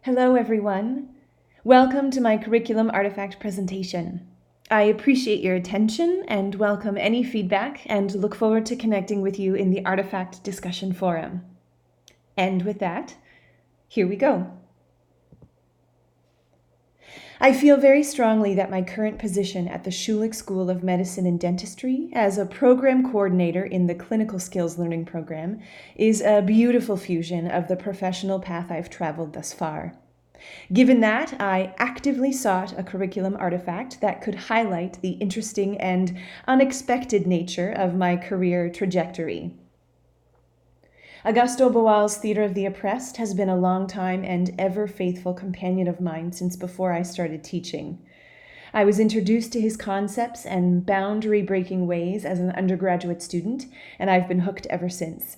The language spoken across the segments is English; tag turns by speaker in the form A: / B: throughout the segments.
A: Hello, everyone. Welcome to my curriculum artifact presentation. I appreciate your attention and welcome any feedback and look forward to connecting with you in the artifact discussion forum. And with that, here we go. I feel very strongly that my current position at the Schulich School of Medicine and Dentistry as a program coordinator in the Clinical Skills Learning Program is a beautiful fusion of the professional path I've traveled thus far. Given that, I actively sought a curriculum artifact that could highlight the interesting and unexpected nature of my career trajectory. Augusto Boal's Theatre of the Oppressed has been a long-time and ever-faithful companion of mine since before I started teaching. I was introduced to his concepts and boundary-breaking ways as an undergraduate student, and I've been hooked ever since.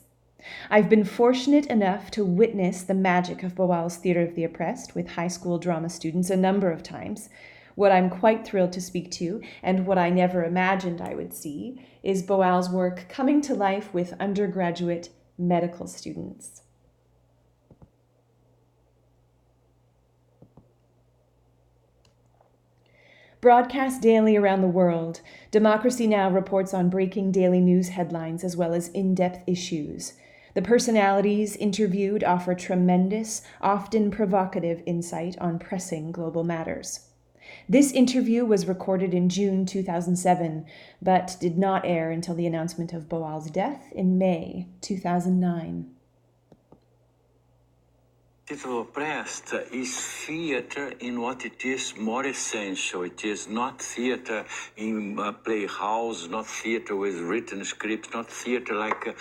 A: I've been fortunate enough to witness the magic of Boal's Theatre of the Oppressed with high school drama students a number of times. What I'm quite thrilled to speak to, and what I never imagined I would see, is Boal's work coming to life with undergraduate medical students. Broadcast daily around the world, Democracy Now! Reports on breaking daily news headlines as well as in-depth issues. The personalities interviewed offer tremendous, often provocative insight on pressing global matters. This interview was recorded in June 2007, but did not air until the announcement of Boal's death in May 2009.
B: Theatre Oppressed is theatre in what it is more essential. It is not theatre in a playhouse, not theatre with written scripts, not theatre like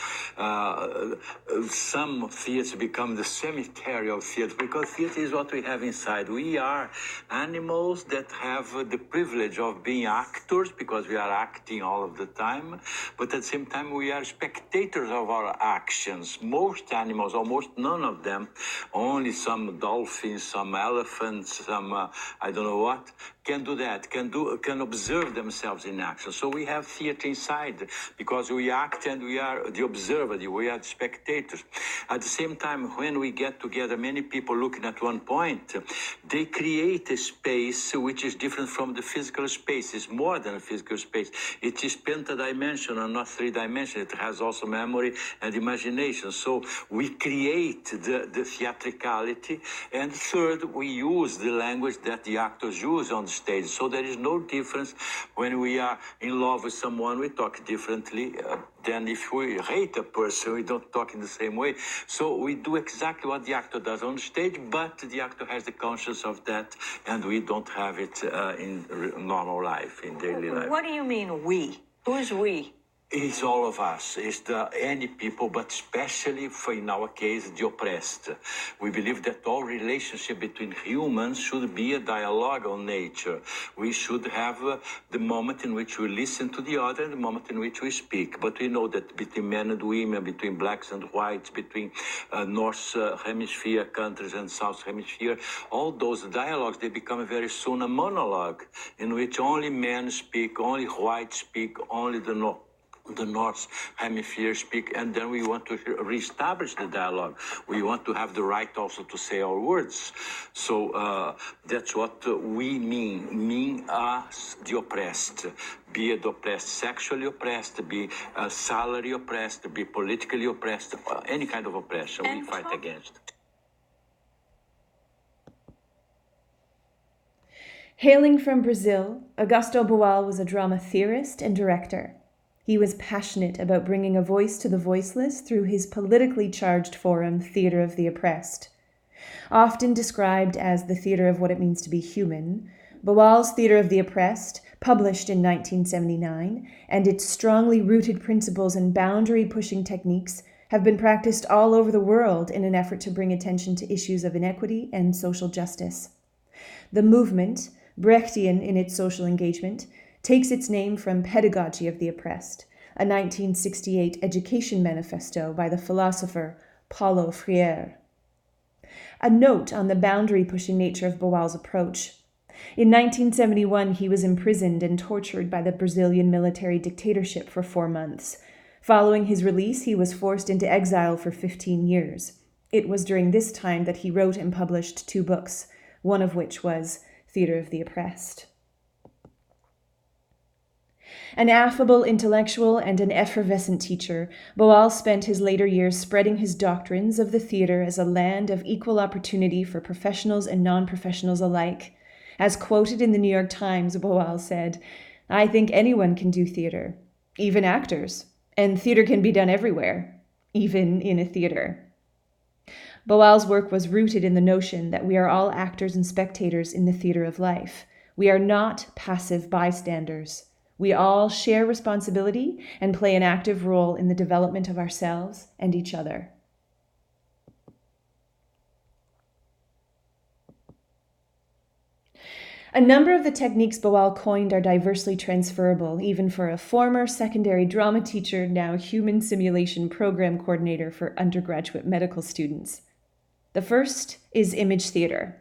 B: some theatres become the cemetery of theatre, because theatre is what we have inside. We are animals that have the privilege of being actors because we are acting all of the time, but at the same time we are spectators of our actions. Most animals, almost none of them, only some dolphins, some elephants, some I don't know what, can do that, can observe themselves in action. So we have theater inside because we act and we are the observer, we are the spectators. At the same time, when we get together, many people looking at one point, they create a space which is different from the physical space. It's more than a physical space. It is pentadimensional, not three-dimensional. It has also memory and imagination. So we create the theatricality. And third, we use the language that the actors use on the stage. So there is no difference when we are in love with someone. We talk differently than if we hate a person. We don't talk in the same way. So we do exactly what the actor does on stage, but the actor has the conscience of that, and we don't have it in normal life, in daily life.
C: What do you mean we? Who's we?
B: It's all of us. It's any people, but especially for, in our case, the oppressed. We believe that all relationship between humans should be a dialogue on nature. We should have the moment in which we listen to the other and the moment in which we speak. But we know that between men and women, between blacks and whites, between North Hemisphere countries and South Hemisphere, all those dialogues, they become very soon a monologue in which only men speak, only whites speak, only the North Hemisphere speak, and then we want to reestablish the dialogue. We want to have the right also to say our words. So that's what we mean as the oppressed. Be it oppressed, sexually oppressed, be salary oppressed, be politically oppressed, any kind of oppression we fight against.
A: Hailing from Brazil, Augusto Boal was a drama theorist and director. He was passionate about bringing a voice to the voiceless through his politically charged forum, Theatre of the Oppressed. Often described as the theatre of what it means to be human, Boal's Theatre of the Oppressed, published in 1979, and its strongly rooted principles and boundary-pushing techniques have been practiced all over the world in an effort to bring attention to issues of inequity and social justice. The movement, Brechtian in its social engagement, takes its name from Pedagogy of the Oppressed, a 1968 education manifesto by the philosopher Paulo Freire. A note on the boundary-pushing nature of Boal's approach. In 1971, he was imprisoned and tortured by the Brazilian military dictatorship for 4 months. Following his release, he was forced into exile for 15 years. It was during this time that he wrote and published 2 books, one of which was Theatre of the Oppressed. An affable intellectual and an effervescent teacher, Boal spent his later years spreading his doctrines of the theatre as a land of equal opportunity for professionals and non-professionals alike. As quoted in the New York Times, Boal said, "I think anyone can do theatre, even actors, and theatre can be done everywhere, even in a theatre." Boal's work was rooted in the notion that we are all actors and spectators in the theatre of life. We are not passive bystanders. We all share responsibility and play an active role in the development of ourselves and each other. A number of the techniques Boal coined are diversely transferable, even for a former secondary drama teacher, now human simulation program coordinator for undergraduate medical students. The first is image theater.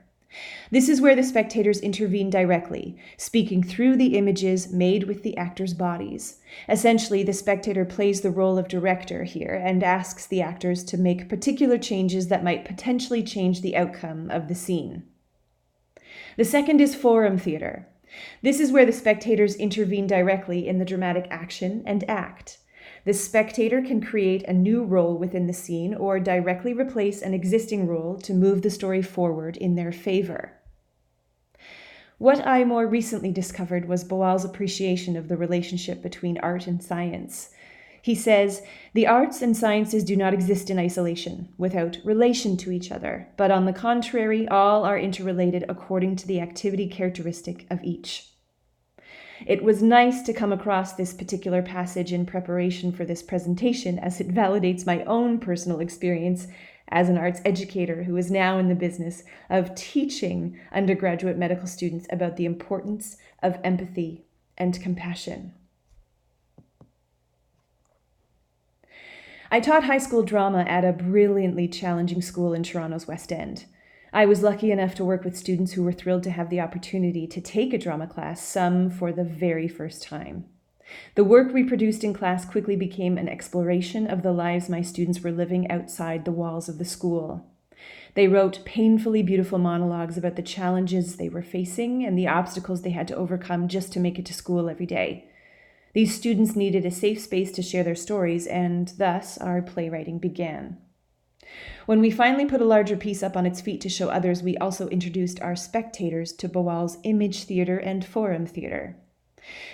A: This is where the spectators intervene directly, speaking through the images made with the actors' bodies. Essentially, the spectator plays the role of director here and asks the actors to make particular changes that might potentially change the outcome of the scene. The second is forum theater. This is where the spectators intervene directly in the dramatic action and act. The spectator can create a new role within the scene or directly replace an existing role to move the story forward in their favor. What I more recently discovered was Boal's appreciation of the relationship between art and science. He says, "The arts and sciences do not exist in isolation, without relation to each other, but on the contrary, all are interrelated according to the activity characteristic of each." It was nice to come across this particular passage in preparation for this presentation, as it validates my own personal experience as an arts educator who is now in the business of teaching undergraduate medical students about the importance of empathy and compassion. I taught high school drama at a brilliantly challenging school in Toronto's West End. I was lucky enough to work with students who were thrilled to have the opportunity to take a drama class, some for the very first time. The work we produced in class quickly became an exploration of the lives my students were living outside the walls of the school. They wrote painfully beautiful monologues about the challenges they were facing and the obstacles they had to overcome just to make it to school every day. These students needed a safe space to share their stories, and thus our playwriting began. When we finally put a larger piece up on its feet to show others, we also introduced our spectators to Boal's image theater and forum theater.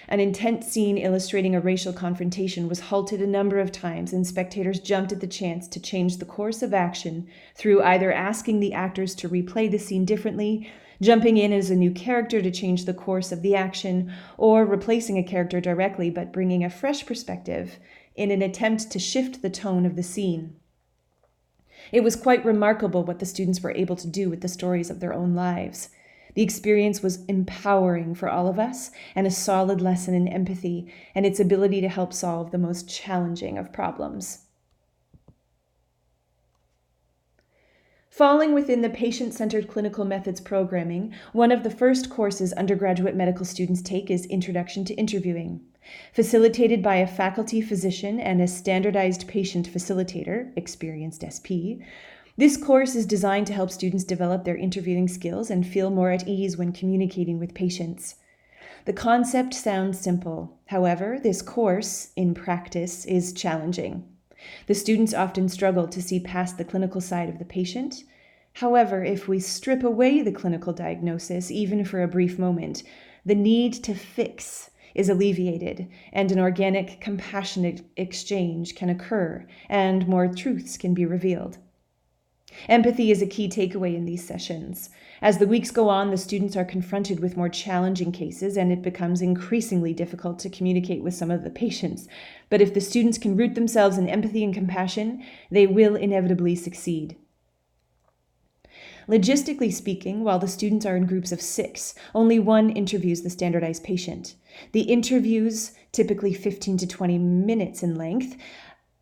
A: An intense scene illustrating a racial confrontation was halted a number of times, and spectators jumped at the chance to change the course of action through either asking the actors to replay the scene differently, jumping in as a new character to change the course of the action, or replacing a character directly but bringing a fresh perspective in an attempt to shift the tone of the scene. It was quite remarkable what the students were able to do with the stories of their own lives. The experience was empowering for all of us and a solid lesson in empathy and its ability to help solve the most challenging of problems. Falling within the patient-centered clinical methods programming, one of the first courses undergraduate medical students take is Introduction to Interviewing. Facilitated by a faculty physician and a standardized patient facilitator, experienced SP, this course is designed to help students develop their interviewing skills and feel more at ease when communicating with patients. The concept sounds simple. However, this course, in practice, is challenging. The students often struggle to see past the clinical side of the patient. However, if we strip away the clinical diagnosis, even for a brief moment, the need to fix is alleviated, and an organic, compassionate exchange can occur, and more truths can be revealed. Empathy is a key takeaway in these sessions. As the weeks go on, the students are confronted with more challenging cases, and it becomes increasingly difficult to communicate with some of the patients. But if the students can root themselves in empathy and compassion, they will inevitably succeed. Logistically speaking, while the students are in groups of 6, only one interviews the standardized patient. The interviews, typically 15 to 20 minutes in length,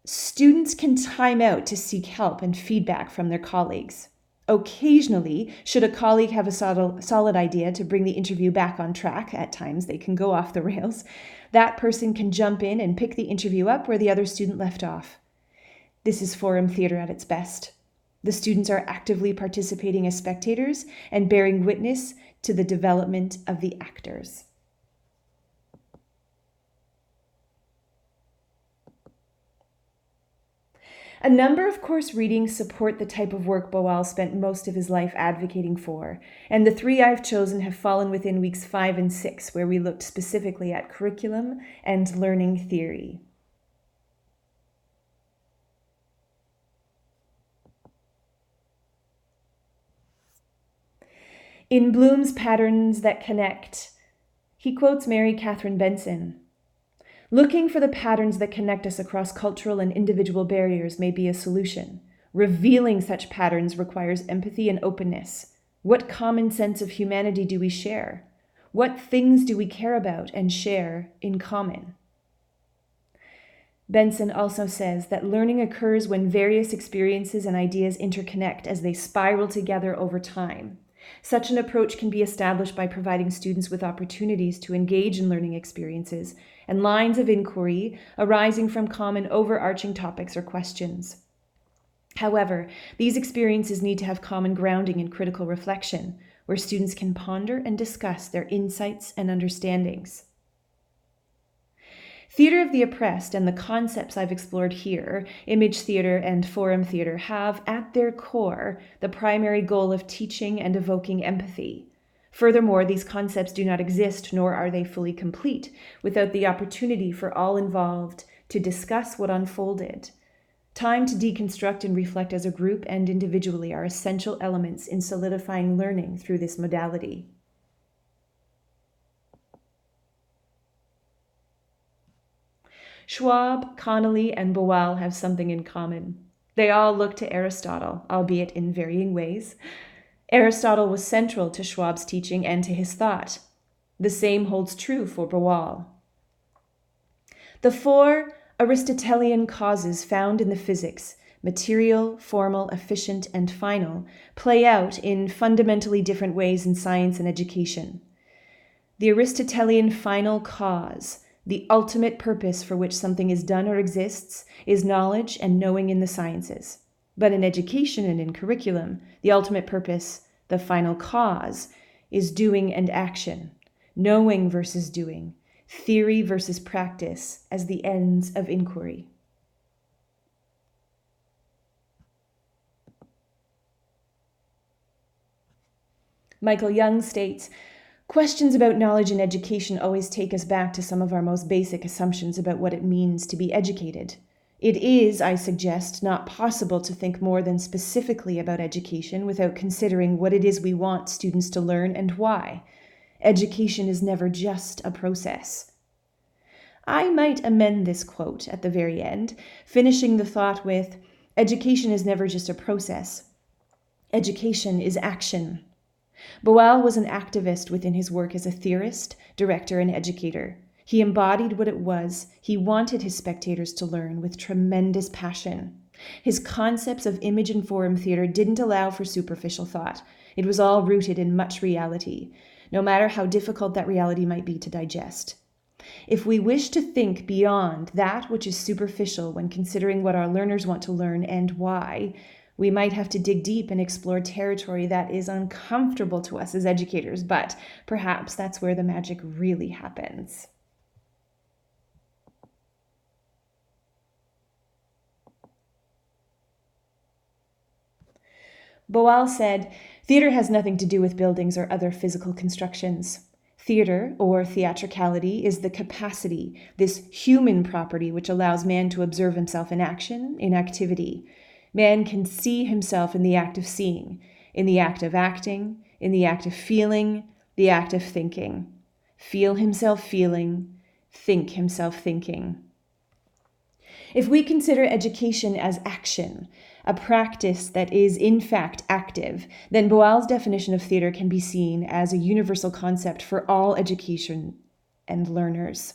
A: students can time out to seek help and feedback from their colleagues. Occasionally, should a colleague have a solid idea to bring the interview back on track, at times they can go off the rails, that person can jump in and pick the interview up where the other student left off. This is forum theater at its best. The students are actively participating as spectators and bearing witness to the development of the actors. A number of course readings support the type of work Boal spent most of his life advocating for, and the three I've chosen have fallen within weeks 5 and 6, where we looked specifically at curriculum and learning theory. In Bloom's Patterns That Connect, he quotes Mary Catherine Benson. Looking for the patterns that connect us across cultural and individual barriers may be a solution. Revealing such patterns requires empathy and openness. What common sense of humanity do we share? What things do we care about and share in common? Benson also says that learning occurs when various experiences and ideas interconnect as they spiral together over time. Such an approach can be established by providing students with opportunities to engage in learning experiences and lines of inquiry arising from common overarching topics or questions. However, these experiences need to have common grounding in critical reflection, where students can ponder and discuss their insights and understandings. Theater of the oppressed and the concepts I've explored here, image theater and forum theater, have at their core the primary goal of teaching and evoking empathy. Furthermore, these concepts do not exist, nor are they fully complete, without the opportunity for all involved to discuss what unfolded. Time to deconstruct and reflect as a group and individually are essential elements in solidifying learning through this modality. Schwab, Connolly, and Boal have something in common. They all look to Aristotle, albeit in varying ways. Aristotle was central to Schwab's teaching and to his thought. The same holds true for Boal. The 4 Aristotelian causes found in the physics, material, formal, efficient, and final, play out in fundamentally different ways in science and education. The Aristotelian final cause, the ultimate purpose for which something is done or exists, is knowledge and knowing in the sciences. But in education and in curriculum, the ultimate purpose, the final cause, is doing and action, knowing versus doing, theory versus practice as the ends of inquiry. Michael Young states, questions about knowledge and education always take us back to some of our most basic assumptions about what it means to be educated. It is, I suggest, not possible to think more than specifically about education without considering what it is we want students to learn and why. Education is never just a process. I might amend this quote at the very end, finishing the thought with, education is never just a process. Education is action. Boal was an activist within his work as a theorist, director, and educator. He embodied what it was he wanted his spectators to learn with tremendous passion. His concepts of image and forum theater didn't allow for superficial thought. It was all rooted in much reality, no matter how difficult that reality might be to digest. If we wish to think beyond that which is superficial when considering what our learners want to learn and why, we might have to dig deep and explore territory that is uncomfortable to us as educators, but perhaps that's where the magic really happens. Boal said, theater has nothing to do with buildings or other physical constructions. Theater, or theatricality, is the capacity, this human property which allows man to observe himself in action, in activity. Man can see himself in the act of seeing, in the act of acting, in the act of feeling, the act of thinking. Feel himself feeling, think himself thinking. If we consider education as action, a practice that is in fact active, then Boal's definition of theater can be seen as a universal concept for all education and learners.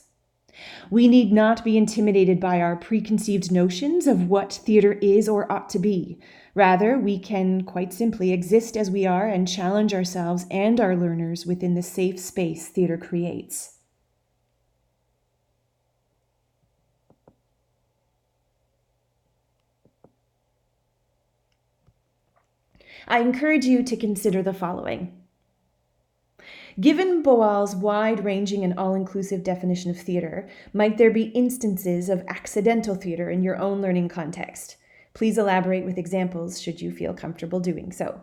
A: We need not be intimidated by our preconceived notions of what theater is or ought to be. Rather, we can quite simply exist as we are and challenge ourselves and our learners within the safe space theater creates. I encourage you to consider the following. Given Boal's wide-ranging and all-inclusive definition of theater, might there be instances of accidental theater in your own learning context? Please elaborate with examples should you feel comfortable doing so.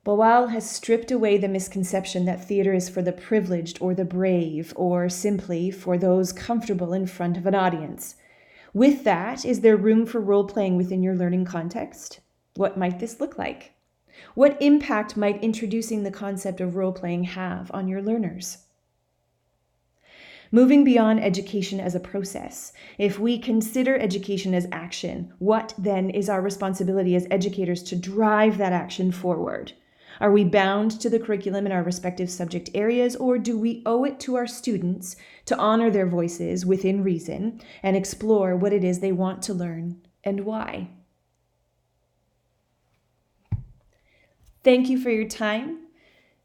A: Boal has stripped away the misconception that theater is for the privileged or the brave, or simply for those comfortable in front of an audience. With that, is there room for role-playing within your learning context? What might this look like? What impact might introducing the concept of role-playing have on your learners? Moving beyond education as a process, if we consider education as action, what then is our responsibility as educators to drive that action forward? Are we bound to the curriculum in our respective subject areas, or do we owe it to our students to honor their voices within reason and explore what it is they want to learn and why? Thank you for your time.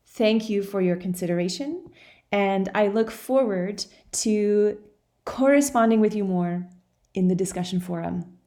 A: Thank you for your consideration. And I look forward to corresponding with you more in the discussion forum.